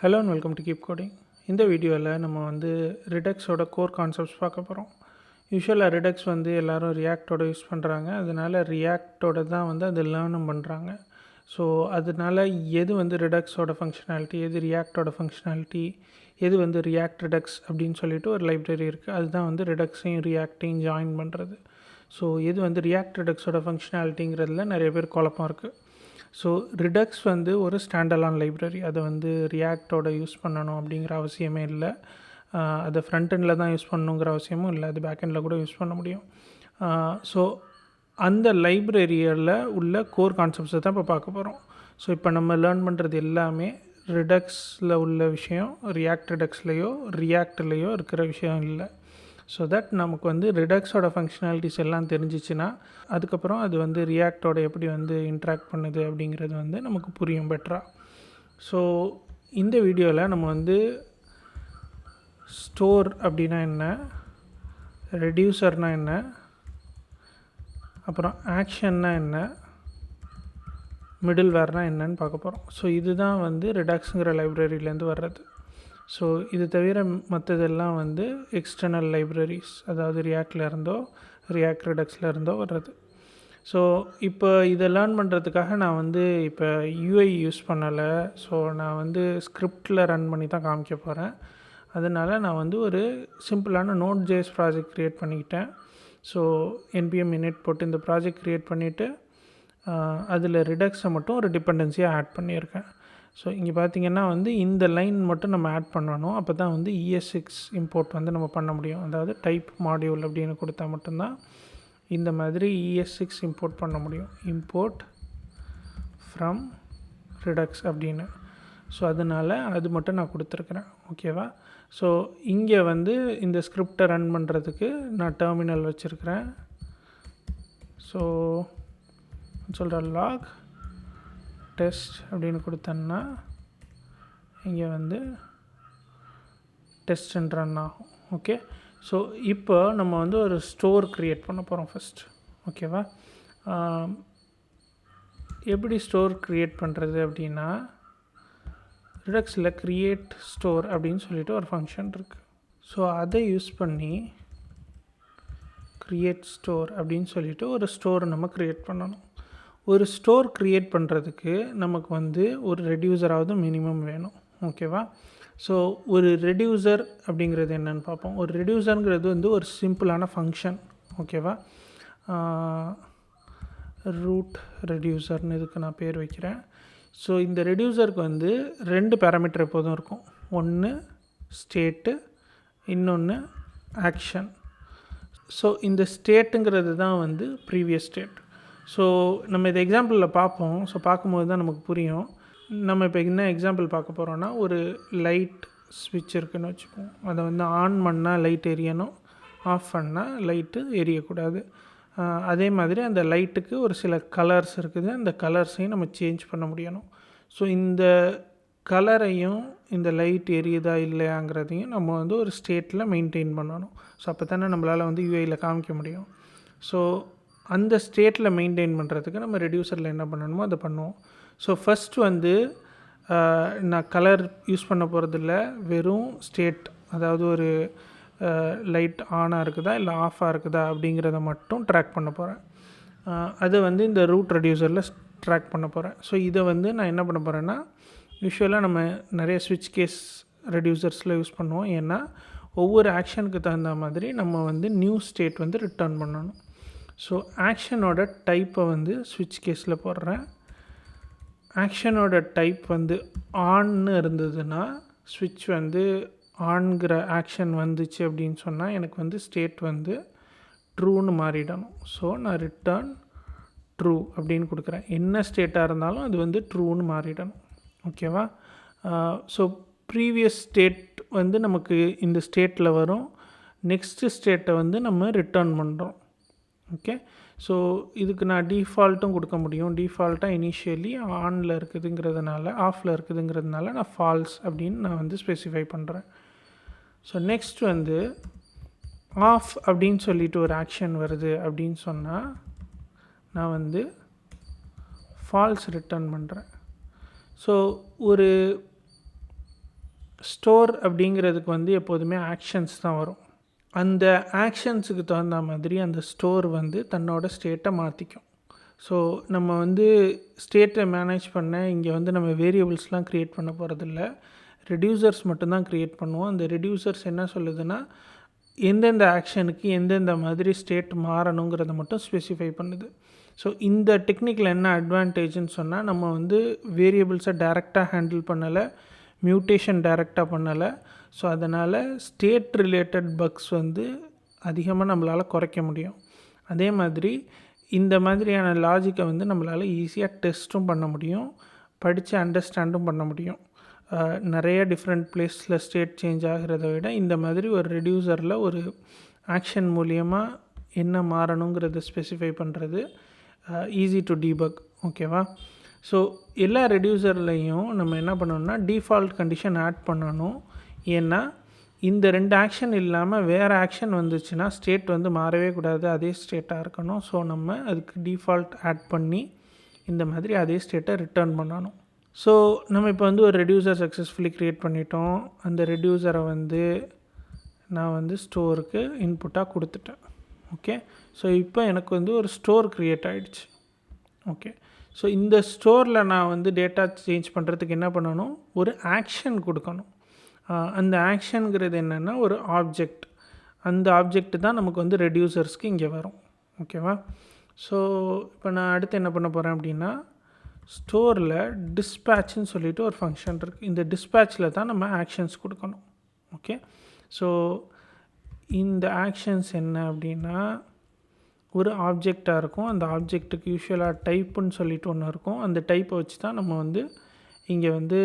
Hello and welcome to keep coding. இந்த வீடியோவில் நம்ம ரிடக்ஸோட கோர் கான்செப்ட்ஸ் பார்க்க போகிறோம். யூஸ்வலாக ரிடக்ஸ் எல்லோரும் ரியாக்டோட யூஸ் பண்ணுறாங்க. அதனால் ரியாக்டோட தான் அது லேர்னும் பண்ணுறாங்க. ஸோ அதனால் எது ரிடக்ஸோட ஃபங்க்ஷனாலிட்டி, எது ரியாக்டோட ஃபங்க்ஷனாலிட்டி, எது ரியாக்ட் ரிடக்ஸ் அப்படின்னு சொல்லிட்டு ஒரு லைப்ரரி இருக்குது. அதுதான் ரிடக்ஸையும் ரியாக்டையும் ஜாயின் பண்ணுறது. ஸோ எது ரியாக்ட் ரிடக்ஸோட ஃபங்க்ஷனாலிட்டிங்கிறதுல நிறைய பேர் குழப்பம் இருக்குது. ஸோ ரிடக்ஸ் ஒரு ஸ்டாண்டலான் லைப்ரரி. அதை ரியாக்டோட யூஸ் பண்ணணும் அப்படிங்கிற அவசியமே இல்லை. அதை ஃப்ரண்ட் எண்டில் தான் யூஸ் பண்ணணுங்கிற அவசியமும் இல்லை. அது பேக் எண்டில் கூட யூஸ் பண்ண முடியும். ஸோ அந்த லைப்ரரியில் உள்ள கோர் கான்செப்ட்ஸை தான் இப்போ பார்க்க போகிறோம். ஸோ இப்போ நம்ம லேர்ன் பண்ணுறது எல்லாமே ரிடக்ஸில் உள்ள விஷயம், ரியாக்ட் ரிடக்ஸ்லேயோ ரியாக்ட்லேயோ இருக்கிற விஷயம் இல்லை. ஸோ தட் நமக்கு ரிடக்ஸோட ஃபங்க்ஷனாலிட்டிஸ் எல்லாம் தெரிஞ்சிச்சுன்னா அதுக்கப்புறம் அது ரியாக்டோட எப்படி இன்ட்ராக்ட் பண்ணுது அப்படிங்கிறது நமக்கு புரியும் பெட்டராக. ஸோ இந்த வீடியோவில் நம்ம ஸ்டோர் அப்படின்னா என்ன, ரெடியூசர்னால் என்ன, அப்புறம் ஆக்ஷன்னா என்ன, மிடில் வேர்னால் என்னன்னு பார்க்க போகிறோம். ஸோ இதுதான் ரிடக்ஸுங்கிற லைப்ரரியிலேருந்து வர்றது. ஸோ இது தவிர மற்றதெல்லாம் எக்ஸ்டர்னல் லைப்ரரிஸ், அதாவது ரியாக்டில் இருந்தோ ரியாக்ட் ரிடக்ஸில் இருந்தோ வர்றது. ஸோ இப்போ இதை லேர்ன் பண்ணுறதுக்காக நான் இப்போ யூஐ யூஸ் பண்ணலை. ஸோ நான் ஸ்கிரிப்டில் ரன் பண்ணி தான் காமிக்க போகிறேன். அதனால் நான் ஒரு சிம்பிளான Node.js ப்ராஜெக்ட் க்ரியேட் பண்ணிக்கிட்டேன். ஸோ npm init போட்டு இந்த ப்ராஜெக்ட் க்ரியேட் பண்ணிவிட்டு அதில் ரிடக்ஸை மட்டும் ஒரு டிபெண்டன்சியாக ஆட் பண்ணியிருக்கேன். ஸோ இங்கே பார்த்திங்கன்னா இந்த லைன் மட்டும் நம்ம ஆட் பண்ணணும். அப்போ தான் ES6 இம்போர்ட் நம்ம பண்ண முடியும். அதாவது டைப் மாடியூல் அப்படின்னு கொடுத்தா மட்டும்தான் இந்த மாதிரி ES6 இம்போர்ட் பண்ண முடியும். இம்போர்ட் ஃப்ரம் ரிடக்ஸ் அப்படின்னு. ஸோ அதனால் அது மட்டும் நான் கொடுத்துருக்குறேன். ஓகேவா? ஸோ இங்கே இந்த ஸ்கிரிப்டை ரன் பண்ணுறதுக்கு நான் டெர்மினல் வச்சுருக்கிறேன். ஸோ சொல்கிற லாக் டெஸ்ட் அப்படின்னு கொடுத்தோன்னா இங்கே டெஸ்ட் ரன் ஆகும். ஓகே. ஸோ இப்போ நம்ம ஒரு ஸ்டோர் க்ரியேட் பண்ண போகிறோம் ஃபஸ்ட். ஓகேவா? எப்படி ஸ்டோர் க்ரியேட் பண்ணுறது அப்படின்னா, ரிடக்ஸில் க்ரியேட் ஸ்டோர் அப்படின்னு சொல்லிட்டு ஒரு ஃபங்க்ஷன் இருக்குது. ஸோ அதை யூஸ் பண்ணி க்ரியேட் ஸ்டோர் அப்படின்னு சொல்லிட்டு ஒரு ஸ்டோர் நம்ம க்ரியேட் பண்ணணும். ஒரு ஸ்டோர் க்ரியேட் பண்ணுறதுக்கு நமக்கு ஒரு ரெடியூசராவது மினிமம் வேணும். ஓகேவா? ஸோ ஒரு ரெடியூசர் அப்படிங்கிறது என்னென்னு பார்ப்போம். ஒரு ரெடியூசருங்கிறது ஒரு சிம்பிளான ஃபங்க்ஷன். ஓகேவா? ரூட் ரெடியூசர்னு இதுக்கு நான் பேர் வைக்கிறேன். ஸோ இந்த ரெடியூசருக்கு 2 பேராமீட்டர் எப்போதும் இருக்கும். ஒன்று ஸ்டேட்டு, இன்னொன்று ஆக்ஷன். ஸோ இந்த ஸ்டேட்டுங்கிறது தான் ப்ரீவியஸ் ஸ்டேட். ஸோ நம்ம இது எக்ஸாம்பிளில் பார்ப்போம். ஸோ பார்க்கும்போது தான் நமக்கு புரியும். நம்ம இப்போ என்ன எக்ஸாம்பிள் பார்க்க போகிறோன்னா, ஒரு லைட் ஸ்விட்ச் இருக்குதுன்னு வச்சுப்போம். அதை ஆன் பண்ணால் லைட் எரியணும், ஆஃப் பண்ணால் லைட்டு எரியக்கூடாது. அதே மாதிரி அந்த லைட்டுக்கு ஒரு சில கலர்ஸ் இருக்குது. அந்த கலர்ஸையும் நம்ம சேஞ்ச் பண்ண முடியணும். ஸோ இந்த கலரையும் இந்த லைட் எரியுதா இல்லையாங்கிறதையும் நம்ம ஒரு ஸ்டேட்டில் மெயின்டைன் பண்ணணும். ஸோ அப்போ தானே நம்மளால் யூஐயில் காமிக்க முடியும். ஸோ அந்த ஸ்டேட்டில் மெயின்டைன் பண்ணுறதுக்கு நம்ம ரெடியூசரில் என்ன பண்ணணுமோ அதை பண்ணுவோம். ஸோ ஃபஸ்ட்டு நான் கலர் யூஸ் பண்ண போகிறதில்ல, வெறும் ஸ்டேட், அதாவது ஒரு லைட் ஆனாக இருக்குதா இல்லை ஆஃபாக இருக்குதா அப்படிங்கிறத மட்டும் ட்ராக் பண்ண போகிறேன். அதை இந்த ரூட் ரெடியூசரில் ட்ராக் பண்ண போகிறேன். ஸோ இதை நான் என்ன பண்ண போகிறேன்னா, யூஸ்வலாக நம்ம நிறைய ஸ்விட்ச் கேஸ் ரெடியூசர்ஸில் யூஸ் பண்ணுவோம். ஏன்னா ஒவ்வொரு ஆக்ஷனுக்கு தகுந்த மாதிரி நம்ம நியூ ஸ்டேட் ரிட்டர்ன் பண்ணணும். ஸோ ஆக்ஷனோட டைப்பை ஸ்விட்ச் கேஸில் போடுறேன். ஆக்ஷனோட டைப் ஆன்னு இருந்ததுன்னா, ஸ்விட்ச் ஆன்கிற ஆக்ஷன் வந்துச்சு அப்படின்னு சொன்னால் எனக்கு ஸ்டேட் ட்ரூன்னு மாறிடணும். ஸோ நான் ரிட்டர்ன் ட்ரூ அப்படின்னு கொடுக்குறேன். என்ன ஸ்டேட்டாக இருந்தாலும் அது ட்ரூன்னு மாறிடணும். ஓகேவா? ஸோ ப்ரீவியஸ் ஸ்டேட் நமக்கு இந்த ஸ்டேட்டில் வரும். நெக்ஸ்ட்டு ஸ்டேட்டை நம்ம ரிட்டர்ன் பண்ணுறோம். ஓகே. ஸோ இதுக்கு நான் டிஃபால்ட்டும் கொடுக்க முடியும். டிஃபால்ட்டாக இனிஷியலி ஆனில் இருக்குதுங்கிறதுனால, ஆஃபில் இருக்குதுங்கிறதுனால நான் ஃபால்ஸ் அப்படின்னு நான் ஸ்பெசிஃபை பண்ணுறேன். ஸோ நெக்ஸ்ட் ஆஃப் அப்படின்னு சொல்லிட்டு ஒரு ஆக்ஷன் வருது அப்படின்னு சொன்னால் நான் ஃபால்ஸ் ரிட்டர்ன் பண்ணுறேன். ஸோ ஒரு ஸ்டோர் அப்படிங்கிறதுக்கு வந்து எப்போதுமே ஆக்ஷன்ஸ் தான் வரும். அந்த ஆக்ஷன்ஸுக்கு தகுந்த மாதிரி அந்த ஸ்டோர் வந்து தன்னோட ஸ்டேட்டை மாற்றிக்கும். ஸோ நம்ம வந்து ஸ்டேட்டை மேனேஜ் பண்ண இங்கே வந்து நம்ம வேரியபிள்ஸ்லாம் க்ரியேட் பண்ண போகிறதில்ல, ரெடியூசர்ஸ் மட்டும்தான் க்ரியேட் பண்ணுவோம். அந்த ரெடியூசர்ஸ் என்ன சொல்லுதுன்னா எந்தெந்த ஆக்ஷனுக்கு எந்தெந்த மாதிரி ஸ்டேட் மாறணுங்கிறத மட்டும் ஸ்பெசிஃபை பண்ணுது. ஸோ இந்த டெக்னிக்கில் என்ன அட்வான்டேஜ்னு சொன்னால், நம்ம வந்து வேரியபிள்ஸை டைரெக்டாக ஹேண்டில் பண்ணலை, மியூட்டேஷன் டைரெக்டாக பண்ணலை. ஸோ அதனால் ஸ்டேட் ரிலேட்டட் பக்ஸ் வந்து அதிகமாக நம்மளால் குறைக்க முடியும். அதே மாதிரி இந்த மாதிரியான லாஜிக்கை வந்து நம்மளால் ஈஸியாக டெஸ்ட்டும் பண்ண முடியும், படித்து அண்டர்ஸ்டாண்டும் பண்ண முடியும். நிறைய டிஃப்ரெண்ட் பிளேஸில் ஸ்டேட் சேஞ்ச் ஆகிறத விட இந்த மாதிரி ஒரு ரெடியூசரில் ஒரு ஆக்ஷன் மூலியமாக என்ன மாறணுங்கிறத ஸ்பெசிஃபை பண்ணுறது ஈஸி டு டீபக். ஓகேவா? ஸோ எல்லா ரெடியூசர்லேயும் நம்ம என்ன பண்ணணும்னா டிஃபால்ட் கண்டிஷன் ஆட் பண்ணணும். ஏன்னா இந்த 2 ஆக்ஷன் இல்லாமல் வேறு ஆக்ஷன் வந்துச்சுன்னா ஸ்டேட் வந்து மாறவே கூடாது, அதே ஸ்டேட்டாக இருக்கணும். ஸோ நம்ம அதுக்கு டிஃபால்ட் ஆட் பண்ணி இந்த மாதிரி அதே ஸ்டேட்டை ரிட்டர்ன் பண்ணணும். ஸோ நம்ம இப்போ வந்து ஒரு ரெடியூசர் சக்ஸஸ்ஃபுல்லி க்ரியேட் பண்ணிட்டோம். அந்த ரெடியூசரை வந்து நான் வந்து ஸ்டோருக்கு இன்புட்டாக கொடுத்துட்டேன். ஓகே, ஸோ இப்போ எனக்கு வந்து ஒரு ஸ்டோர் க்ரியேட் ஆகிடுச்சு. ஓகே, ஸோ இந்த ஸ்டோரில் நான் வந்து டேட்டா சேஞ்ச் பண்ணுறதுக்கு என்ன பண்ணணும், ஒரு ஆக்ஷன் கொடுக்கணும். அந்த ஆக்ஷனுங்கிறது என்னென்னா ஒரு ஆப்ஜெக்ட். அந்த ஆப்ஜெக்ட் தான் நமக்கு வந்து ரெடியூசர்ஸ்க்கு இங்கே வரும். ஓகேவா? ஸோ இப்போ நான் அடுத்து என்ன பண்ண போகிறேன் அப்படின்னா, ஸ்டோரில் டிஸ்பேட்ச்னு சொல்லிவிட்டு ஒரு ஃபங்க்ஷன் இருக்குது. இந்த டிஸ்பேட்சில் தான் நம்ம ஆக்ஷன்ஸ் கொடுக்கணும். ஓகே, ஸோ இந்த ஆக்ஷன்ஸ் என்ன அப்படின்னா ஒரு ஆப்ஜெக்டாக இருக்கும். அந்த ஆப்ஜெக்ட்டுக்கு யூஸ்வலாக டைப்புன்னு சொல்லிட்டு ஒன்று இருக்கும். அந்த டைப்பை வச்சு தான் நம்ம வந்து இங்கே வந்து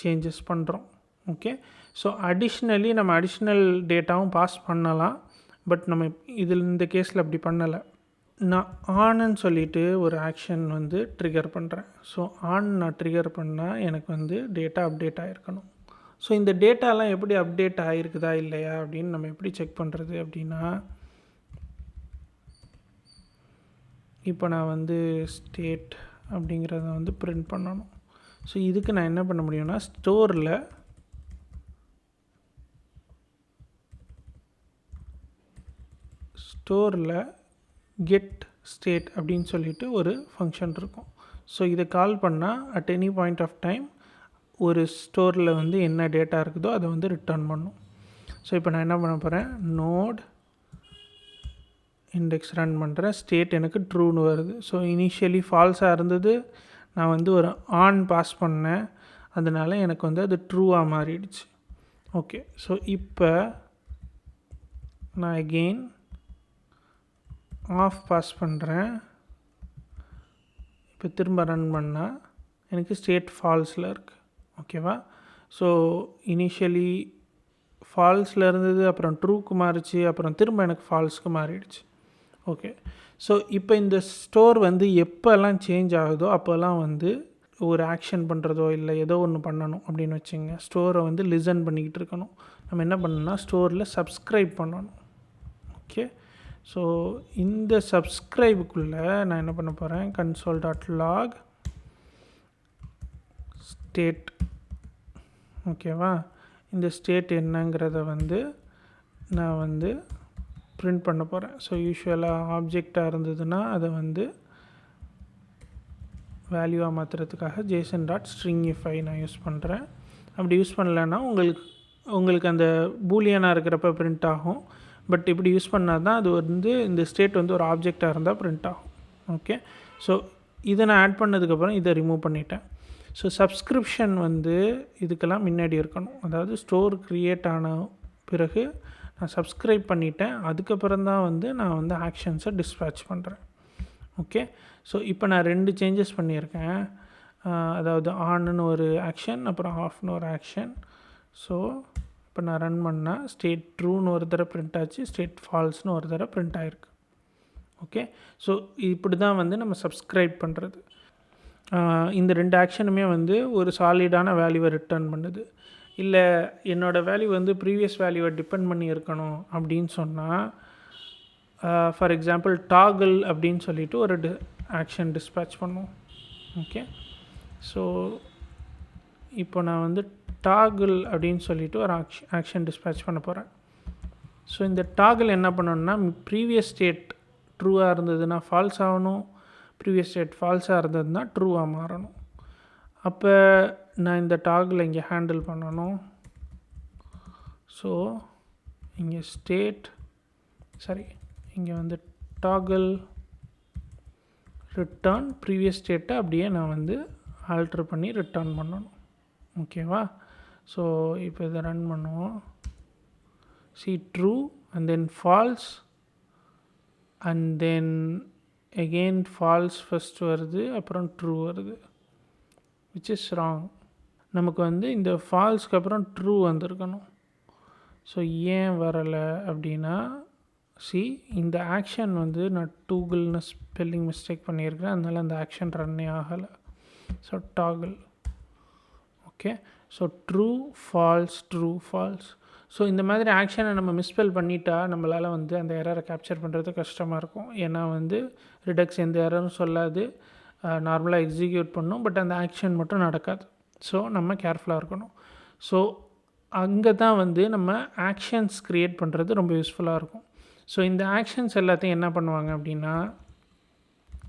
சேஞ்சஸ் பண்ணுறோம். ஓகே, ஸோ அடிஷ்னலி நம்ம அடிஷ்னல் டேட்டாவும் பாஸ் பண்ணலாம். பட் நம்ம இந்த கேஸில் அப்படி பண்ணலை. நான் ஆன்னு சொல்லிவிட்டு ஒரு ஆக்ஷன் வந்து ட்ரிகர் பண்ணுறேன். ஸோ ஆன் நான் ட்ரிகர் பண்ணால் எனக்கு வந்து டேட்டா அப்டேட் ஆகிருக்கணும். ஸோ இந்த டேட்டாலாம் எப்படி அப்டேட் ஆகிருக்குதா இல்லையா அப்படின்னு நம்ம எப்படி செக் பண்ணுறது அப்படின்னா, இப்போ நான் வந்து ஸ்டேட் அப்படிங்கிறத வந்து பிரிண்ட் பண்ணணும். ஸோ இதுக்கு நான் என்ன பண்ண முடியும்னா ஸ்டோரில் கெட் ஸ்டேட் அப்படின்னு சொல்லிட்டு ஒரு ஃபங்க்ஷன் இருக்கும். ஸோ இதை கால் பண்ணால் at any point of time ஒரு ஸ்டோரில் வந்து என்ன டேட்டா இருக்குதோ அதை வந்து ரிட்டர்ன் பண்ணும். ஸோ இப்போ நான் என்ன பண்ண போகிறேன், நோட் இண்டெக்ஸ் ரன் பண்ணுறேன். ஸ்டேட் எனக்கு ட்ரூன்னு வருது. ஸோ இனிஷியலி ஃபால்ஸாக இருந்தது, நான் வந்து ஒரு ஆன் பாஸ் பண்ணேன், அதனால் எனக்கு வந்து அது ட்ரூவாக மாறிடுச்சு. ஓகே, ஸோ இப்போ நான் அகெயின் ஆஃப் பாஸ் பண்ணுறேன். இப்போ திரும்ப ரன் பண்ணால் எனக்கு ஸ்டேட் ஃபால்ஸில் இருக்குது. ஓகேவா? ஸோ இனிஷியலி ஃபால்ஸில் இருந்தது, அப்புறம் ட்ரூக்கு மாறிச்சு, அப்புறம் திரும்ப எனக்கு ஃபால்ஸுக்கு மாறிடுச்சு. ஓகே, ஸோ இப்போ இந்த ஸ்டோர் வந்து எப்போல்லாம் சேஞ்ச் ஆகுதோ அப்போல்லாம் வந்து ஒரு ஆக்ஷன் பண்ணுறதோ இல்லை ஏதோ ஒன்று பண்ணணும் அப்படின்னு வச்சுங்க. ஸ்டோரை வந்து லிசன் பண்ணிக்கிட்டு இருக்கணும். நம்ம என்ன பண்ணணும்னா ஸ்டோரில் சப்ஸ்கிரைப் பண்ணணும். ஓகே, ஸோ இந்த சப்ஸ்கிரைபுக்குள்ளே நான் என்ன பண்ண போகிறேன், console.log ஸ்டேட். ஓகேவா? இந்த ஸ்டேட் என்னங்கிறத வந்து நான் வந்து பிரிண்ட் பண்ண போகிறேன். ஸோ யூஸ்வலாக ஆப்ஜெக்டாக இருந்ததுன்னா அதை வந்து வேல்யூவாக மாற்றுறதுக்காக json.stringify நான் யூஸ் பண்ணுறேன். அப்படி யூஸ் பண்ணலைன்னா உங்களுக்கு அந்த பூலியனாக இருக்கிறப்ப பிரிண்ட் ஆகும். பட் இப்படி யூஸ் பண்ணால் தான் அது வந்து இந்த ஸ்டேட் வந்து ஒரு ஆப்ஜெக்டாக இருந்தால் பிரிண்ட் ஆகும். ஓகே, ஸோ இதை நான் ஆட் பண்ணதுக்கப்புறம் இதை ரிமூவ் பண்ணிட்டேன். ஸோ சப்ஸ்கிரிப்ஷன் வந்து இதுக்கெல்லாம் முன்னாடி இருக்கணும். அதாவது ஸ்டோர் க்ரியேட் ஆன பிறகு நான் சப்ஸ்கிரைப் பண்ணிட்டேன், அதுக்கப்புறம் தான் வந்து நான் வந்து ஆக்ஷன்ஸை டிஸ்பேட்ச் பண்ணுறேன். ஓகே, ஸோ இப்போ நான் 2 சேஞ்சஸ் பண்ணியிருக்கேன். அதாவது ஆன்னு ஒரு ஆக்ஷன், அப்புறம் ஆஃப்னு ஒரு ஆக்ஷன். ஸோ இப்போ நான் ரன் பண்ணால் ஸ்டேட் ட்ரூன்னு ஒரு தடவை பிரிண்ட் ஆச்சு, ஸ்டேட் ஃபால்ஸ்னு ஒரு தடவை பிரிண்ட் ஆகிருக்கு. ஓகே, ஸோ இப்படி தான் வந்து நம்ம சப்ஸ்கிரைப் பண்ணுறது. இந்த 2 ஆக்ஷனுமே வந்து ஒரு சாலிடான வேல்யூவை ரிட்டர்ன் பண்ணுது. இல்லை என்னோடய வேல்யூ வந்து ப்ரீவியஸ் வேல்யூவை டிபெண்ட் பண்ணி இருக்கணும் அப்படின்னு சொன்னால், ஃபார் எக்ஸாம்பிள் டாகிள் அப்படின்னு சொல்லிட்டு ஒரு ஆக்ஷன் டிஸ்பேட்ச் பண்ணுவோம். ஓகே, ஸோ இப்போ நான் வந்து டாகிள் அப்படின்னு சொல்லிட்டு ஒரு ஆக்ஷன் டிஸ்பேட்ச் பண்ண போகிறேன். ஸோ இந்த டாகிள் என்ன பண்ணணும்னா ப்ரீவியஸ் ஸ்டேட் ட்ரூவாக இருந்ததுன்னா ஃபால்ஸ் ஆகணும், ப்ரீவியஸ் ஸ்டேட் ஃபால்ஸாக இருந்ததுன்னா ட்ரூவாக மாறணும். அப்போ நான் இந்த டாகிள் இங்கே ஹேண்டில் பண்ணணும். ஸோ இங்கே இங்கே வந்து டாகிள் ரிட்டர்ன் ப்ரீவியஸ் ஸ்டேட்டை அப்படியே நான் வந்து ஆல்ட்ரு பண்ணி ரிட்டர்ன் பண்ணணும். ஓகேவா? ஸோ இப்போ இதை ரன் பண்ணுவோம். True and then false and then again false first வருது, அப்புறம் ட்ரூ வருது, விச் இஸ் ராங். நமக்கு வந்து இந்த ஃபால்ஸ்க்கு அப்புறம் ட்ரூ வந்திருக்கணும். ஸோ ஏன் வரலை அப்படின்னா இந்த ஆக்ஷன் வந்து நான் டூகிள்னு ஸ்பெல்லிங் மிஸ்டேக் பண்ணியிருக்கேன், அதனால் அந்த ஆக்ஷன் ரன்னே ஆகலை. So toggle. Okay, so true falls true falls. So இந்த மாதிரி ஆக்ஷனை நம்ம மிஸ்பெல் பண்ணிட்டா நம்மளால் வந்து அந்த எரரை கேப்சர் பண்ணுறது கஷ்டமாக இருக்கும். ஏன்னா வந்து ரிடக்ஸ் எந்த எரரும் சொல்லாது, நார்மலாக எக்ஸிக்யூட் பண்ணும், பட் அந்த ஆக்ஷன் மட்டும் நடக்காது. ஸோ நம்ம கேர்ஃபுல்லாக இருக்கணும். ஸோ அங்கே தான் வந்து நம்ம ஆக்ஷன்ஸ் க்ரியேட் பண்ணுறது ரொம்ப யூஸ்ஃபுல்லாக இருக்கும். ஸோ இந்த ஆக்ஷன்ஸ் எல்லாத்தையும் என்ன பண்ணுவாங்க அப்படின்னா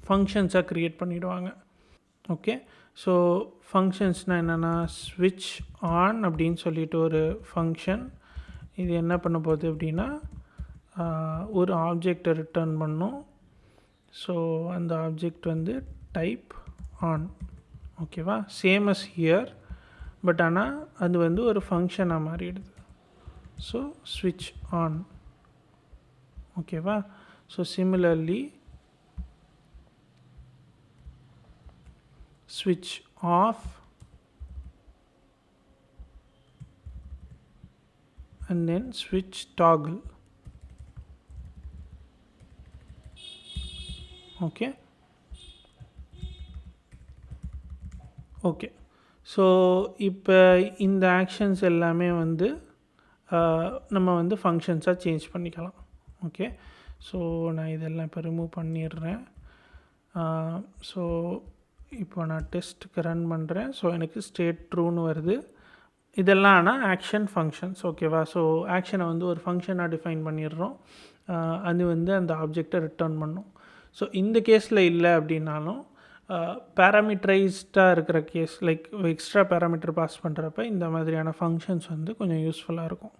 ஃபங்க்ஷன்ஸாக க்ரியேட் பண்ணிவிடுவாங்க. ஓகே, ஸோ ஃபங்க்ஷன்ஸ்னால் என்னென்னா ஸ்விட்ச் ஆன் அப்படின்னு சொல்லிட்டு ஒரு ஃபங்க்ஷன். இது என்ன பண்ண போகுது அப்படின்னா ஒரு ஆப்ஜெக்டை ரிட்டர்ன் பண்ணும். ஸோ அந்த ஆப்ஜெக்ட் வந்து டைப் ஆன். ஓகேவா? சேம் அஸ் ஹியர், பட் ஆனால் அது வந்து ஒரு ஃபங்க்ஷனாக மாறிடுது. ஸோ ஸ்விட்ச் ஆன். ஓகேவா? So similarly switch off and then switch toggle. Okay, so இப்போ இந்த ஆக்ஷன்ஸ் எல்லாமே வந்து நம்ம வந்து ஃபங்க்ஷன்ஸாக சேஞ்ச் பண்ணிக்கலாம். ஓகே, ஸோ நான் இதெல்லாம் இப்போ ரிமூவ் பண்ணிடுறேன். ஸோ இப்போ நான் டெஸ்ட்டுக்கு ரன் பண்ணுறேன். ஸோ எனக்கு ஸ்டேட் ட்ரூன்னு வருது. இதெல்லாம் ஆனால் ஆக்ஷன் ஃபங்க்ஷன்ஸ். ஓகேவா? ஸோ ஆக்ஷனை வந்து ஒரு ஃபங்க்ஷனாக டிஃபைன் பண்ணிடுறோம், அது வந்து அந்த ஆப்ஜெக்டை ரிட்டர்ன் பண்ணும். ஸோ இந்த கேஸில் இல்லை அப்படின்னாலும் பேராமீட்டரைஸ்டாக இருக்கிற case, like extra parameter pass பண்ணுறப்ப இந்த மாதிரியான ஃபங்க்ஷன்ஸ் வந்து கொஞ்சம் யூஸ்ஃபுல்லாக இருக்கும்.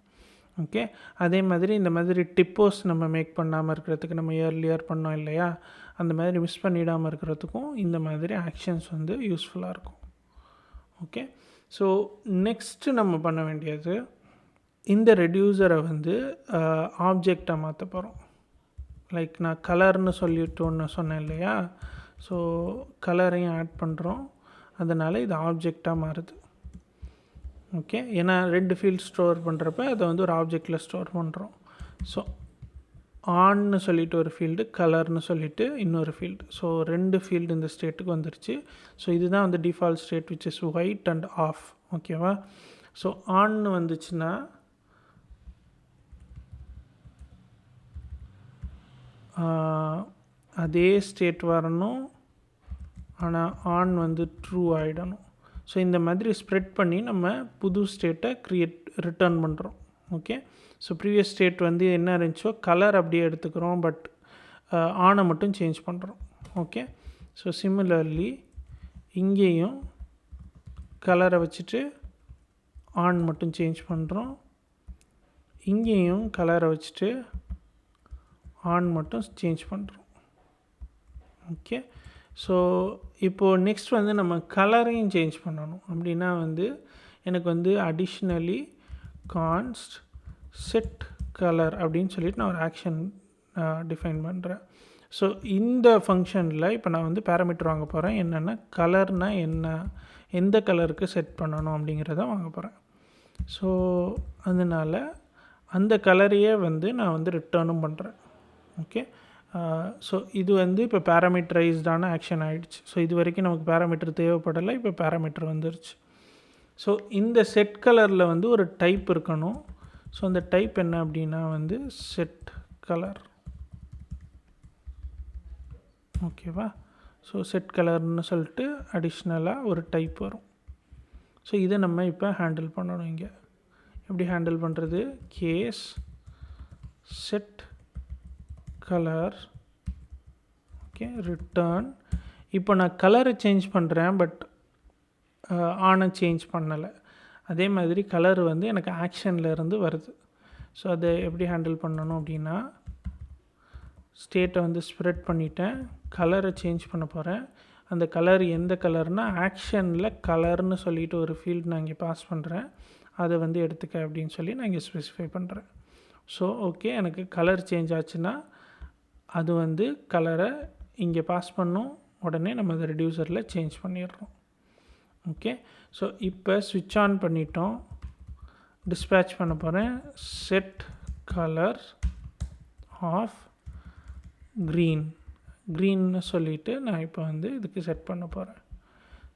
ஓகே, அதே மாதிரி இந்த மாதிரி டிப்போஸ் நம்ம மேக் பண்ணாமல் இருக்கிறதுக்கு, நம்ம இயர்லியர் பண்ணோம் இல்லையா, அந்த மாதிரி மிஸ் பண்ணிடாமல் இருக்கிறதுக்கும் இந்த மாதிரி ஆக்ஷன்ஸ் வந்து யூஸ்ஃபுல்லாக இருக்கும். ஓகே, ஸோ நெக்ஸ்ட்டு நம்ம பண்ண வேண்டியது இந்த ரெடியூசரை வந்து ஆப்ஜெக்டாக மாற்ற போகிறோம். லைக் நான் கலர்னு சொல்லிட்டு ஒன்று சொன்னேன் இல்லையா, ஸோ கலரையும் ஆட் பண்ணுறோம், அதனால் இது ஆப்ஜெக்டாக மாறுது. ஓகே, ஏன்னா 2 ஃபீல்ட் ஸ்டோர் பண்ணுறப்ப அதை வந்து ஒரு ஆப்ஜெக்டில் ஸ்டோர் பண்ணுறோம். ஸோ ஆன்னு சொல்லிட்டு ஒரு ஃபீல்டு, கலர்னு சொல்லிட்டு இன்னொரு ஃபீல்டு. ஸோ 2 ஃபீல்டு இந்த ஸ்டேட்டுக்கு வந்துருச்சு. ஸோ இதுதான் வந்து default state which is white and half. ஓகேவா? ஸோ ஆன்னு வந்துச்சுன்னா அதே ஸ்டேட் வரணும், ஆனால் ஆன் வந்து ட்ரூ ஆகிடணும். ஸோ இந்த மாதிரி ஸ்ப்ரெட் பண்ணி நம்ம புது ஸ்டேட்டை ரிட்டர்ன் பண்ணுறோம். ஓகே, ஸோ ப்ரீவியஸ் ஸ்டேட் வந்து என்ன இருந்துச்சோ கலர் அப்படியே எடுத்துக்கிறோம், பட் ஆனை மட்டும் சேஞ்ச் பண்ணுறோம். ஓகே, ஸோ சிமிலர்லி இங்கேயும் கலரை வச்சுட்டு ஆன் மட்டும் சேஞ்ச் பண்ணுறோம், இங்கேயும் கலரை வச்சுட்டு ஆன் மட்டும் சேஞ்ச் பண்ணுறோம். ஓகே, ஸோ இப்போது நெக்ஸ்ட் வந்து நம்ம கலரையும் சேஞ்ச் பண்ணணும். அப்படின்னா வந்து எனக்கு வந்து அடிஷ்னலி கான்ஸ்ட் செட் கலர் அப்படின்னு சொல்லிட்டு நான் ஒரு ஆக்ஷன் டிஃபைன் பண்ணுறேன். ஸோ இந்த ஃபங்க்ஷனில் இப்போ நான் வந்து பேராமீட்டர் வாங்க போகிறேன். என்னென்னா கலர்னால் என்ன, எந்த கலருக்கு செட் பண்ணணும் அப்படிங்கிறத வாங்க போகிறேன். ஸோ அதனால் அந்த கலரையே வந்து நான் வந்து ரிட்டர்னும் பண்ணுறேன். ஓகே, ஸோ இது வந்து இப்போ பேராமீட்டரைஸ்டான ஆக்ஷன் ஆகிடுச்சு. ஸோ இது வரைக்கும் நமக்கு பேராமீட்டர் தேவைப்படலை, இப்போ பேராமீட்டர் வந்துருச்சு. ஸோ இந்த செட் கலரில் வந்து ஒரு டைப் இருக்கணும். ஸோ அந்த டைப் என்ன அப்படின்னா வந்து செட் கலர். ஓகேவா? ஸோ செட் கலர்னு சொல்லிட்டு அடிஷ்னலாக ஒரு டைப் வரும். ஸோ இதை நம்ம இப்போ ஹேண்டில் பண்ணணும். இங்கே எப்படி ஹேண்டில் பண்ணுறது? Case set colour, okay, return. இப்போ நான் கலரை சேஞ்ச் பண்ணுறேன், பட் ஆனை சேஞ்ச் பண்ணலை. அதே மாதிரி கலர் வந்து எனக்கு ஆக்ஷனில் இருந்து வருது. ஸோ அதை எப்படி ஹேண்டில் பண்ணணும் அப்படின்னா, ஸ்டேட்டை வந்து ஸ்ப்ரெட் பண்ணிவிட்டேன், கலரை சேஞ்ச் பண்ண போகிறேன். அந்த கலர் எந்த கலர்னால் ஆக்ஷனில் கலர்னு சொல்லிட்டு ஒரு ஃபீல்டு நான் இங்கே பாஸ் பண்ணுறேன். அதை வந்து எடுத்துக்க அப்படின்னு சொல்லி நான் இங்கே ஸ்பெசிஃபை பண்ணுறேன். ஸோ ஓகே, எனக்கு கலர் சேஞ்ச் ஆச்சுன்னா அது வந்து கலரை இங்கே பாஸ் பண்ணும், உடனே நம்ம அதை ரெடியூசரில் சேஞ்ச் பண்ணிடுறோம். ஓகே, ஸோ இப்போ ஸ்விட்ச் ஆன் பண்ணிட்டோம். டிஸ்பேட்ச் பண்ண போகிறேன். செட் கலர் ஆஃப் க்ரீன்னு சொல்லிவிட்டு நான் இப்போ வந்து இதுக்கு செட் பண்ண போகிறேன்.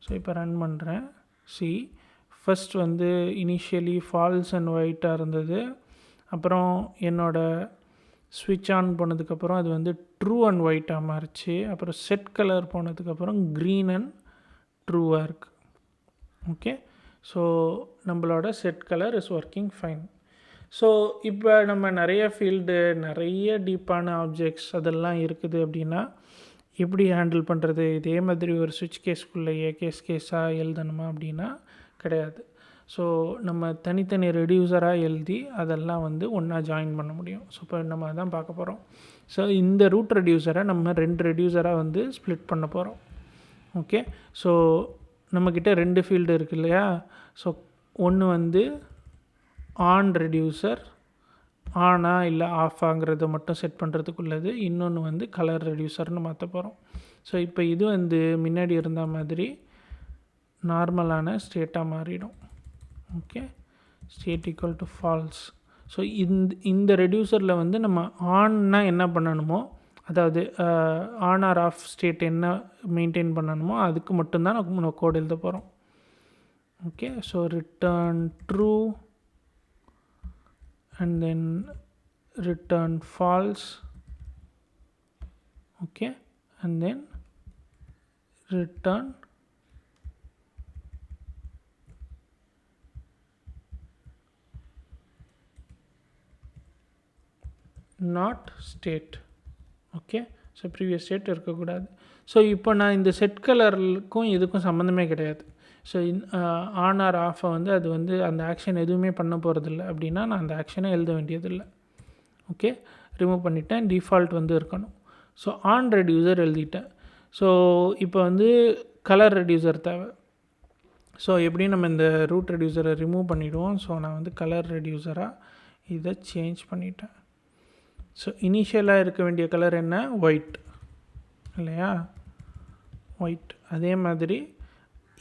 ஸோ இப்போ ரன் பண்ணுறேன். ஃபஸ்ட் வந்து இனிஷியலி ஃபால்ஸ் அண்ட் ஒயிட்டாக இருந்தது. அப்புறம் என்னோடய ஸ்விட்ச் ஆன் போனதுக்கப்புறம் அது வந்து ட்ரூ அண்ட் ஒயிட்டாக மாறிச்சு. அப்புறம் செட் கலர் போனதுக்கப்புறம் க்ரீன் அண்ட் ட்ரூவாக இருக்குது. ஓகே, ஸோ நம்மளோட set colour is working fine. So இப்போ நம்ம நிறைய ஃபீல்டு, நிறைய டீப்பான ஆப்ஜெக்ட்ஸ் அதெல்லாம் இருக்குது அப்படின்னா எப்படி ஹேண்டில் பண்ணுறது? இதே மாதிரி ஒரு சுவிட்ச் கேஸ்க்குள்ளேயே கேஸாக எழுதணுமா அப்படின்னா கிடையாது. ஸோ நம்ம தனித்தனி ரெடியூசராக எழுதி அதெல்லாம் வந்து ஒன்றா ஜாயின் பண்ண முடியும். ஸோ இப்போ நம்ம அதான் பார்க்க போகிறோம். ஸோ இந்த ரூட் ரெடியூசரை நம்ம 2 ரெடியூசராக வந்து ஸ்ப்ளிட் பண்ண போகிறோம். ஓகே, ஸோ நம்மக்கிட்ட 2 ஃபீல்டு இருக்குது இல்லையா? ஸோ ஒன்று வந்து ஆன் ரெடியூசர், ஆனா இல்லை ஆஃபாங்கிறத மட்டும் செட் பண்ணுறதுக்குள்ளது. இன்னொன்று வந்து கலர் ரெடியூசர்னு மாற்ற போகிறோம். ஸோ இப்போ இது வந்து முன்னாடி இருந்த மாதிரி நார்மலான ஸ்டேட்டாக மாறிடும். Okay, state equal to false. So இந்த ரெடியூசரில் வந்து நம்ம ஆன்னா என்ன பண்ணணுமோ, அதாவது ஆன் ஆர் ஆஃப் ஸ்டேட் என்ன மெயின்டைன் பண்ணணுமோ அதுக்கு மட்டும்தான் நம்ம கோட் எழுத போகிறோம். Okay, so return true and then return false, okay, and then return not state. Okay, so previous state இருக்கக்கூடாது. ஸோ இப்போ நான் இந்த செட் கலருக்கும் இதுக்கும் சம்மந்தமே கிடையாது. ஸோ ஆன் ஆர் ஆஃபை வந்து அது வந்து அந்த ஆக்ஷன் எதுவுமே பண்ண போகிறதில்ல அப்படின்னா நான் அந்த ஆக்ஷனை எழுத வேண்டியதில்லை. ஓகே, ரிமூவ் பண்ணிட்டேன். டிஃபால்ட் வந்து இருக்கணும். ஸோ ஆன் ரெடியூசர் எழுதிட்டேன். ஸோ இப்போ வந்து கலர் ரெடியூசர் தேவை. ஸோ எப்படியும் நம்ம இந்த ரூட் ரெடியூசரை ரிமூவ் பண்ணிவிடுவோம். ஸோ நான் வந்து கலர் ரெடியூசராக இதை சேஞ்ச் பண்ணிட்டேன். ஸோ இனிஷியலாக இருக்க வேண்டிய கலர் என்ன? ஒயிட் இல்லையா? ஒயிட். அதே மாதிரி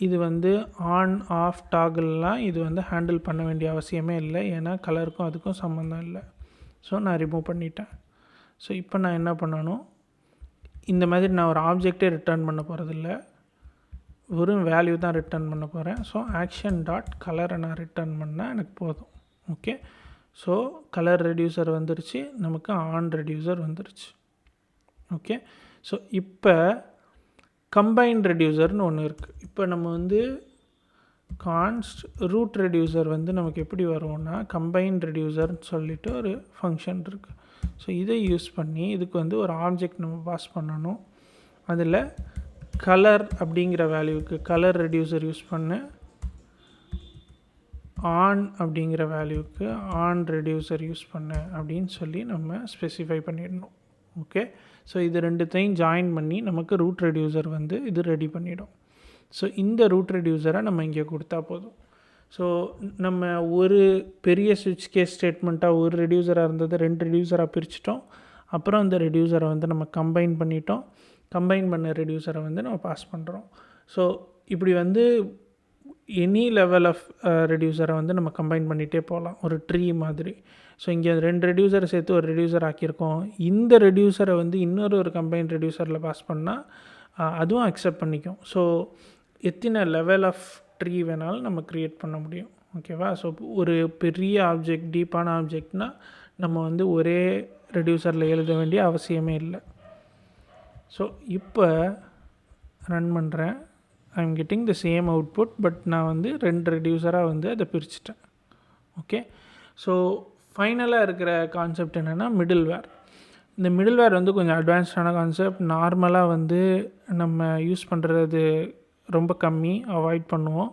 இது வந்து ஆன் ஆஃப் டாகிள்லாம் இது வந்து ஹேண்டில் பண்ண வேண்டிய அவசியமே இல்லை, ஏன்னா கலருக்கும் அதுக்கும் சம்மந்தம் இல்லை. ஸோ நான் ரிமூவ் பண்ணிட்டேன். ஸோ இப்போ நான் என்ன பண்ணணும், இந்த மாதிரி நான் ஒரு ஆப்ஜெக்டே ரிட்டர்ன் பண்ண போகிறதில்ல, ஒரு வேல்யூ தான் ரிட்டர்ன் பண்ண போகிறேன். ஸோ ஆக்ஷன் டாட் கலரை நான் ரிட்டர்ன் பண்ணால் எனக்கு போதும். ஓகே, ஸோ கலர் ரெடியூசர் வந்துருச்சு, நமக்கு ஆன் ரெடியூசர் வந்துருச்சு. ஓகே, ஸோ இப்போ கம்பைன்ட் ரெடியூசர்னு ஒன்று இருக்குது. இப்போ நம்ம வந்து கான்ஸ்ட் ரூட் ரெடியூசர் வந்து நமக்கு எப்படி வரும்னா கம்பைன்ட் ரெடியூசர்னு சொல்லிட்டு ஒரு ஃபங்க்ஷன் இருக்குது. ஸோ இதை யூஸ் பண்ணி இதுக்கு வந்து ஒரு ஆப்ஜெக்ட் நம்ம பாஸ் பண்ணணும். அதில் கலர் அப்படிங்கிற வேல்யூவுக்கு கலர் ரெடியூசர் யூஸ் பண்ண, ஆன் அப்படிங்கிற வேல்யூவுக்கு ஆன் ரெடியூசர் யூஸ் பண்ண அப்படின்னு சொல்லி நம்ம ஸ்பெசிஃபை பண்ணிடணும். ஓகே, ஸோ இது ரெண்டுத்தையும் ஜாயின் பண்ணி நமக்கு ரூட் ரெடியூசர் வந்து இது ரெடி பண்ணிடும். ஸோ இந்த ரூட் ரெடியூசரை நம்ம இங்கே கொடுத்தா போதும். ஸோ நம்ம ஒரு பெரிய ஸ்விட்ச் கேஸ் ஸ்டேட்மெண்ட்டாக ஒரு ரெடியூசராக இருந்தது 2 ரெடியூசராக பிரிச்சிட்டோம். அப்புறம் இந்த ரெடியூசரை வந்து நம்ம கம்பைன் பண்ணிட்டோம். கம்பைன் பண்ண ரெடியூசரை வந்து நம்ம பாஸ் பண்ணுறோம். ஸோ இப்படி வந்து எனி லெவல் ஆஃப் ரெடியூசரை வந்து நம்ம கம்பைன் பண்ணிகிட்டே போகலாம், ஒரு ட்ரீ மாதிரி. ஸோ இங்கே 2 ரெடியூசரை சேர்த்து ஒரு ரெடியூசர் ஆக்கியிருக்கோம். இந்த ரெடியூசரை வந்து ஒரு கம்பைன் ரெடியூசரில் பாஸ் பண்ணால் அதுவும் அக்செப்ட் பண்ணிக்கும். ஸோ எத்தனை லெவல் ஆஃப் ட்ரீ வேணாலும் நம்ம க்ரியேட் பண்ண முடியும். ஓகேவா? ஸோ ஒரு பெரிய ஆப்ஜெக்ட், டீப்பான ஆப்ஜெக்ட்னால் நம்ம வந்து ஒரே ரெடியூசரில் எழுத வேண்டிய அவசியமே இல்லை. ஸோ இப்போ ரன் பண்ணுறேன். I am getting the same output, but நான் வந்து 2 ரெடியூசராக வந்து அதை பிரிச்சுட்டேன். ஓகே, ஸோ ஃபைனலாக இருக்கிற கான்செப்ட் என்னென்னா மிடில்வேர். இந்த மிடில்வேர் வந்து கொஞ்சம் அட்வான்ஸ்டான கான்செப்ட். நார்மலாக வந்து நம்ம யூஸ் பண்ணுறது ரொம்ப கம்மி, அவாய்ட் பண்ணுவோம்.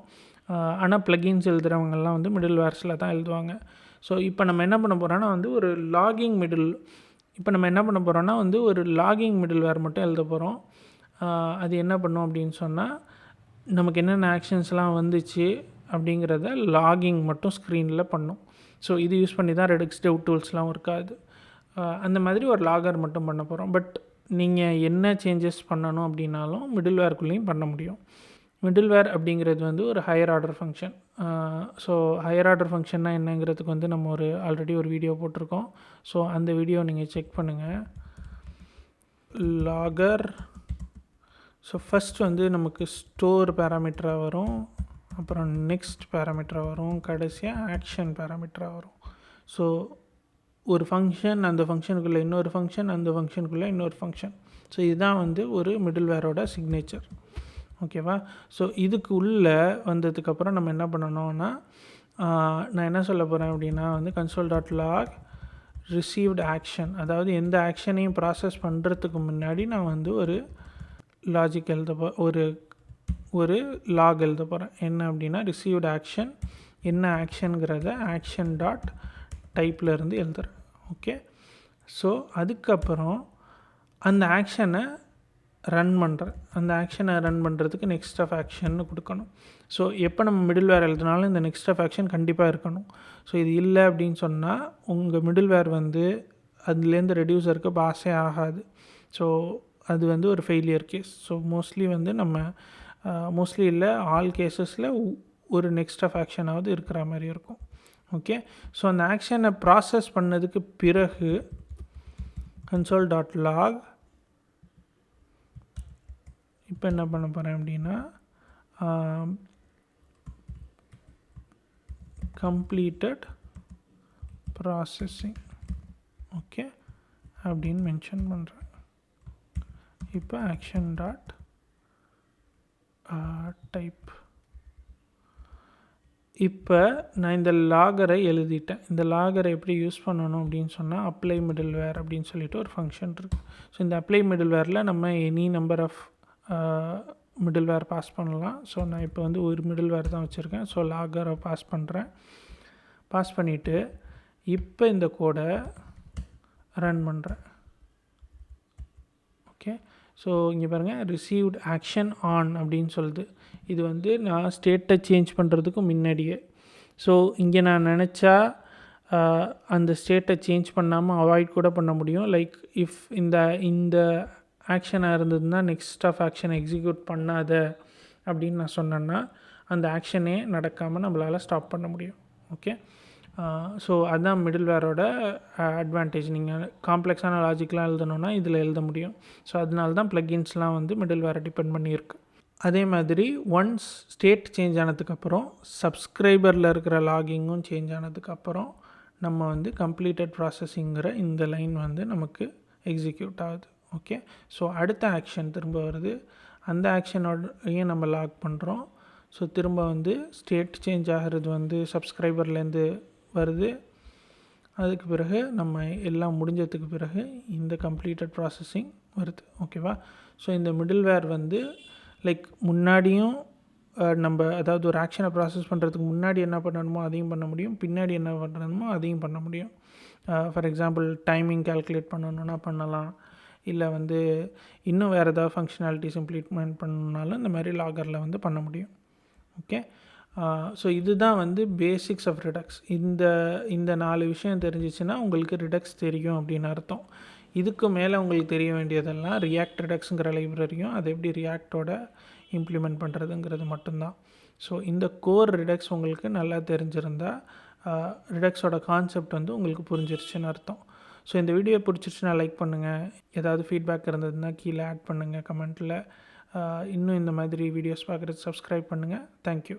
ஆனால் ப்ளகின்ஸ் எழுதுகிறவங்கெல்லாம் வந்து மிடில்வேர்ஸில் தான் எழுதுவாங்க. ஸோ இப்போ நம்ம என்ன பண்ண போகிறோன்னா வந்து ஒரு லாகிங் மிடில்வேர் மட்டும் எழுத போகிறோம். அது என்ன பண்ணும் அப்படின்னு சொன்னால், நமக்கு என்னென்ன ஆக்ஷன்ஸ்லாம் வந்துச்சு அப்படிங்கிறத லாகிங் மட்டும் ஸ்க்ரீனில் பண்ணும். ஸோ இது யூஸ் பண்ணி தான் ரெடிக்ஸ் டெவ் டூல்ஸ்லாம் இருக்காது. அந்த மாதிரி ஒரு லாகர் மட்டும் பண்ண போகிறோம். பட் நீங்கள் என்ன சேஞ்சஸ் பண்ணணும் அப்படின்னாலும் மிடில்வேர்க்குள்ளேயும் பண்ண முடியும். மிடில்வேர் அப்படிங்கிறது வந்து ஒரு higher order function. So higher order ஃபங்க்ஷன்னா என்னங்கிறதுக்கு வந்து நம்ம ஆல்ரெடி ஒரு வீடியோ போட்டிருக்கோம். ஸோ அந்த வீடியோ நீங்கள் செக் பண்ணுங்கள். லாகர். ஸோ ஃபஸ்ட் வந்து நமக்கு ஸ்டோர் பேராமீட்டராக வரும், அப்புறம் நெக்ஸ்ட் பேராமீட்டராக வரும், கடைசியாக ஆக்ஷன் பேராமீட்டராக வரும். ஸோ ஒரு ஃபங்க்ஷன், அந்த ஃபங்க்ஷனுக்குள்ளே இன்னொரு ஃபங்க்ஷன், அந்த ஃபங்க்ஷனுக்குள்ளே இன்னொரு ஃபங்க்ஷன். ஸோ இதுதான் வந்து ஒரு மிடில்வேரோட சிக்னேச்சர். ஓகேவா? ஸோ இதுக்கு உள்ளே வந்ததுக்கப்புறம் நம்ம என்ன பண்ணணும்னா, நான் என்ன சொல்ல போகிறேன் அப்படின்னா வந்து console.log ரிசீவ்டு ஆக்ஷன், அதாவது எந்த ஆக்ஷனையும் ப்ராசஸ் பண்ணுறதுக்கு முன்னாடி நான் வந்து ஒரு லாஜிக் ஒரு லாக் எழுத போகிறேன். என்ன அப்படின்னா ரிசீவ்டு ஆக்ஷன், என்ன ஆக்ஷனுங்கிறத ஆக்ஷன் டாட் டைப்பில் இருந்து எழுதுறேன். ஓகே, ஸோ அதுக்கப்புறம் அந்த ஆக்ஷனை ரன் பண்ணுறதுக்கு நெக்ஸ்ட் ஆஃப் ஆக்ஷன்னு கொடுக்கணும். ஸோ எப்போ நம்ம மிடில்வேர் எழுதினாலும் இந்த நெக்ஸ்ட் ஆஃப் ஆக்ஷன் கண்டிப்பாக இருக்கணும். ஸோ இது இல்லை அப்படின்னு சொன்னால் உங்கள் மிடில்வேர் வந்து அதுலேருந்து ரெடியூசருக்கு பாஸே ஆகாது. ஸோ அது வந்து ஒரு ஃபெயிலியர் கேஸ். ஸோ மோஸ்ட்லி இல்லை, ஆல் கேஸஸில் ஒரு நெக்ஸ்ட் ஆஃப் ஆக்ஷனாவது இருக்கிற மாதிரி இருக்கும். ஓகே, ஸோ அந்த ஆக்ஷனை ப்ராசஸ் பண்ணதுக்கு பிறகு console.log இப்போ என்ன பண்ண போகிறேன் அப்படின்னா completed processing ஓகே அப்படின்னு மென்ஷன் பண்ணுறேன். இப்போ ஆக்ஷன் டாட் டைப். இப்போ நான் இந்த லாகரை எழுதிட்டேன். இந்த லாகரை எப்படி யூஸ் பண்ணணும் அப்படின்னு சொன்னால் அப்ளை மிடில்வேர் அப்படின்னு சொல்லிட்டு ஒரு ஃபங்க்ஷன் இருக்குது. ஸோ இந்த அப்ளை மிடில்வேரில் நம்ம any number of middleware pass பண்ணலாம். ஸோ நான் இப்போ வந்து ஒரு மிடில்வேர் தான் வச்சுருக்கேன். ஸோ லாகரை பாஸ் பண்ணிவிட்டு இப்போ இந்த கோடை ரன் பண்ணுறேன். ஓகே, ஸோ இங்கே பாருங்கள் ரிசீவ்டு ஆக்ஷன் ஆன் அப்படின்னு சொல்லுது. இது வந்து நான் ஸ்டேட்டை சேஞ்ச் பண்ணுறதுக்கு முன்னாடியே. ஸோ இங்கே நான் நினச்சா அந்த ஸ்டேட்டை சேஞ்ச் பண்ணாமல் அவாய்ட் கூட பண்ண முடியும். லைக் இஃப் இந்த ஆக்ஷனாக இருந்ததுன்னா நெக்ஸ்ட் ஆஃப் ஆக்ஷன் எக்ஸிக்யூட் பண்ணாத அப்படின்னு நான் சொன்னேன்னா அந்த ஆக்ஷனே நடக்காமல் நம்மளால் ஸ்டாப் பண்ண முடியும். ஓகே, ஸோ அதுதான் மிடில்வேரோட அட்வான்டேஜ். நீங்கள் காம்ப்ளெக்ஸான லாஜிக்லாம் எழுதணுன்னா இதில் எழுத முடியும். ஸோ அதனால தான் ப்ளகின்ஸ்லாம் வந்து மிடில்வேரை டிபெண்ட் பண்ணியிருக்கு. அதே மாதிரி ஒன்ஸ் ஸ்டேட் சேஞ்ச் ஆனதுக்கப்புறம் சப்ஸ்கிரைபரில் இருக்கிற லாகிங்கும் சேஞ்ச் ஆனதுக்கப்புறம் நம்ம வந்து கம்ப்ளீட்டட் ப்ராசஸிங்கிற இந்த லைன் வந்து நமக்கு எக்ஸிக்யூட் ஆகுது. ஓகே, ஸோ அடுத்த ஆக்ஷன் திரும்ப வருது. அந்த ஆக்ஷனோடையும் நம்ம லாக் பண்ணுறோம். ஸோ திரும்ப வந்து ஸ்டேட் சேஞ்ச் ஆகிறது வந்து சப்ஸ்கிரைபர்லேருந்து வருது. அதுக்கு பிறகு நம்ம எல்லாம் முடிஞ்சதுக்கு பிறகு இந்த கம்ப்ளீட்டட் ப்ராசஸிங் வருது. ஓகேவா? ஸோ இந்த மிடில்வேர் வந்து லைக் முன்னாடியும் நம்ம அதாவது ஒரு ஆக்ஷனை ப்ராசஸ் பண்ணுறதுக்கு முன்னாடி என்ன பண்ணணுமோ அதையும் பண்ண முடியும், பின்னாடி என்ன பண்ணணுமோ அதையும் பண்ண முடியும். ஃபார் எக்ஸாம்பிள் டைமிங் கால்குலேட் பண்ணணுன்னா பண்ணலாம், இல்லை வந்து இன்னும் வேறு ஏதாவது ஃபங்க்ஷனாலிட்டிஸ் இம்ப்ளிமெண்ட் பண்ணணுன்னாலும் இந்த மாதிரி லாகரில் வந்து பண்ண முடியும். ஓகே, ஸோ இதுதான் வந்து பேசிக்ஸ் ஆஃப் ரிடக்ஸ். இந்த 4 விஷயம் தெரிஞ்சிச்சுன்னா உங்களுக்கு ரிடக்ஸ் தெரியும் அப்படின்னு அர்த்தம். இதுக்கு மேலே உங்களுக்கு தெரிய வேண்டியதெல்லாம் ரியாக்ட் ரிடக்ஸுங்கிற லைப்ரரியும் அதை எப்படி ரியாக்டோட இம்ப்ளிமெண்ட் பண்ணுறதுங்கிறது மட்டும்தான். ஸோ இந்த கோர் ரிடக்ஸ் உங்களுக்கு நல்லா தெரிஞ்சிருந்தால் ரிடக்ஸோட கான்செப்ட் வந்து உங்களுக்கு புரிஞ்சிருச்சுன்னு அர்த்தம். ஸோ இந்த வீடியோ பிடிச்சிருச்சுன்னா லைக் பண்ணுங்கள். ஏதாவது ஃபீட்பேக் இருந்ததுன்னா கீழே ஆட் பண்ணுங்கள் கமெண்ட்டில். இன்னும் இந்த மாதிரி வீடியோஸ் பார்க்குறது சப்ஸ்கிரைப் பண்ணுங்கள். தேங்க்யூ.